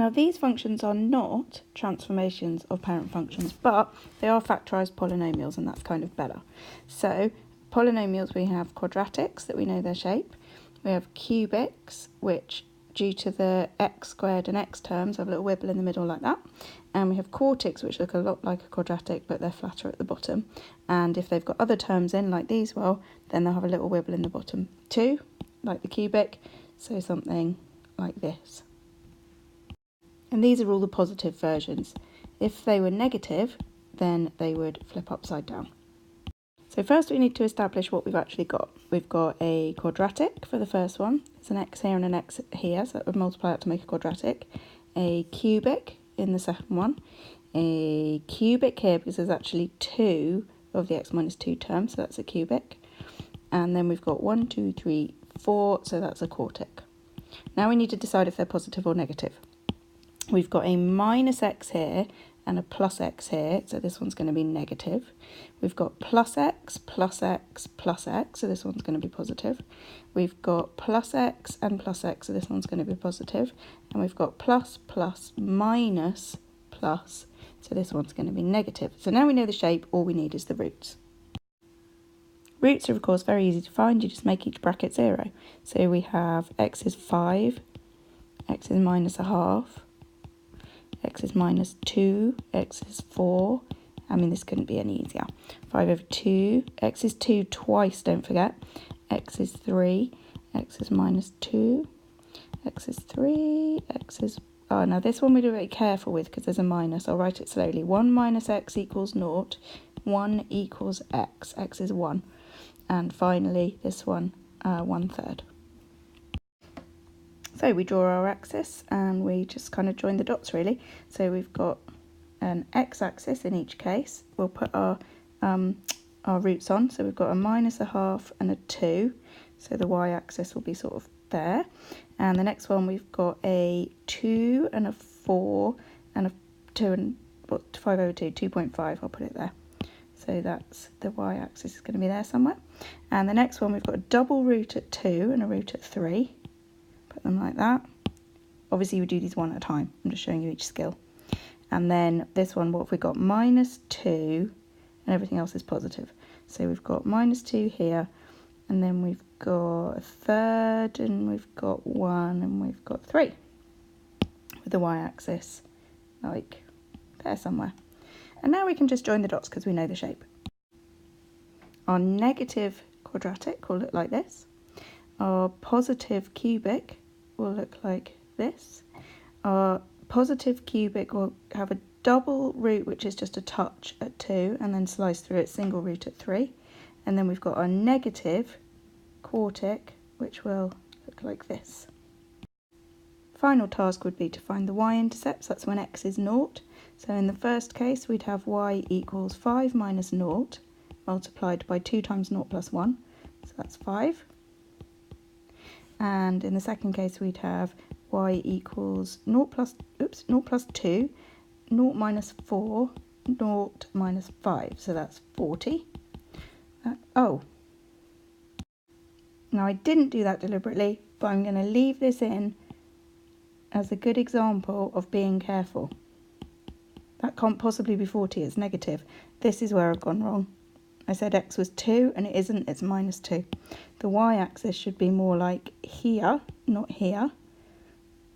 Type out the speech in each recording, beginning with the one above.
Now these functions are not transformations of parent functions, but they are factorised polynomials, and that's kind of better. So polynomials, we have quadratics that we know their shape. We have cubics, which due to the x squared and x terms have a little wibble in the middle like that. And we have quartics, which look a lot like a quadratic, but they're flatter at the bottom. And if they've got other terms in, like these will, then they'll have a little wibble in the bottom too, like the cubic, so something like this. And these are all the positive versions. If they were negative, then they would flip upside down. So first we need to establish what we've actually got. We've got a quadratic for the first one. There's an x here and an x here, so that would multiply out to make a quadratic. A cubic in the second one. A cubic here because there's actually 2 of the x minus 2 terms, so that's a cubic. And then we've got 1, 2, 3, 4, so that's a quartic. Now we need to decide if they're positive or negative. We've got a minus x here and a plus x here, so this one's going to be negative. We've got plus x, plus x, plus x, so this one's going to be positive. We've got plus x and plus x, so this one's going to be positive. And we've got plus, plus, minus, plus, so this one's going to be negative. So now we know the shape, all we need is the roots. Roots are of course very easy to find, you just make each bracket 0. So we have x is 5, x is minus a half, x is minus 2, x is 4, I mean this couldn't be any easier, 5 over 2, x is 2 twice, don't forget, x is 3, x is minus 2, x is 3, x is, oh now this one we're very careful with because there's a minus, I'll write it slowly, 1 minus x equals 0, 1 equals x, x is 1, and finally this one, 1/3. So we draw our axis and we just kind of join the dots really. So we've got an x-axis in each case. We'll put our roots on. So we've got a minus a half and a 2. So the y-axis will be sort of there. And the next one we've got a 2 and a 4 and a 2 and 5 over 2, 2.5. I'll put it there. So that's the y-axis is going to be there somewhere. And the next one we've got a double root at 2 and a root at 3. Put them like that. Obviously you would do these one at a time. I'm just showing you each skill. And then this one, what have we got? Minus 2 and everything else is positive. So we've got minus 2 here, and then we've got a 3rd, and we've got 1, and we've got 3. With the y-axis like there somewhere. And now we can just join the dots because we know the shape. Our negative quadratic will look like this. Our positive cubic will look like this. Our positive cubic will have a double root, which is just a touch at 2, and then slice through it, single root at 3. And then we've got our negative quartic, which will look like this. Final task would be to find the y-intercepts. That's when x is 0. So in the first case, we'd have y equals 5 minus 0 multiplied by 2 times 0 plus 1. So that's 5. And in the second case, we'd have y equals 0 plus 2, 0 minus 4, 0 minus 5. So that's 40. Oh. Now I didn't do that deliberately, but I'm going to leave this in as a good example of being careful. That can't possibly be 40, it's negative. This is where I've gone wrong. I said x was 2 and it isn't, it's minus 2. The y-axis should be more like here, not here.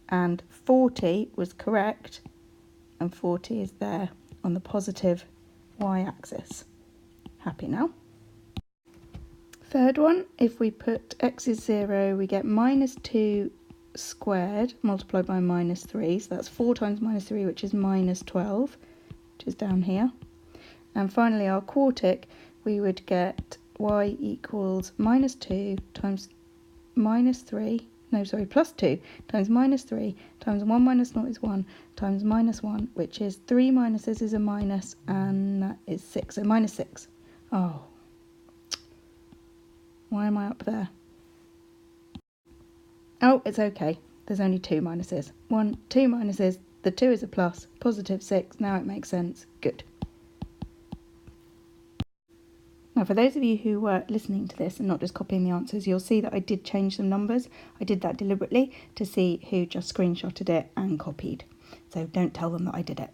And 40 was correct, and 40 is there on the positive y-axis. Happy now? Third one, if we put x is 0, we get minus 2 squared multiplied by minus 3. So that's 4 times minus 3, which is minus 12, which is down here. And finally, our quartic, we would get y equals minus 2 times minus 3, plus 2 times minus 3 times 1 minus 0 is 1 times minus 1, which is 3 minuses is a minus, and that is 6. So minus 6. Oh. Why am I up there? Oh, it's okay. There's only 2 minuses. 2 minuses. The 2 is a plus. Positive 6. Now it makes sense. Good. Now, for those of you who were listening to this and not just copying the answers, you'll see that I did change some numbers. I did that deliberately to see who just screenshotted it and copied. So don't tell them that I did it.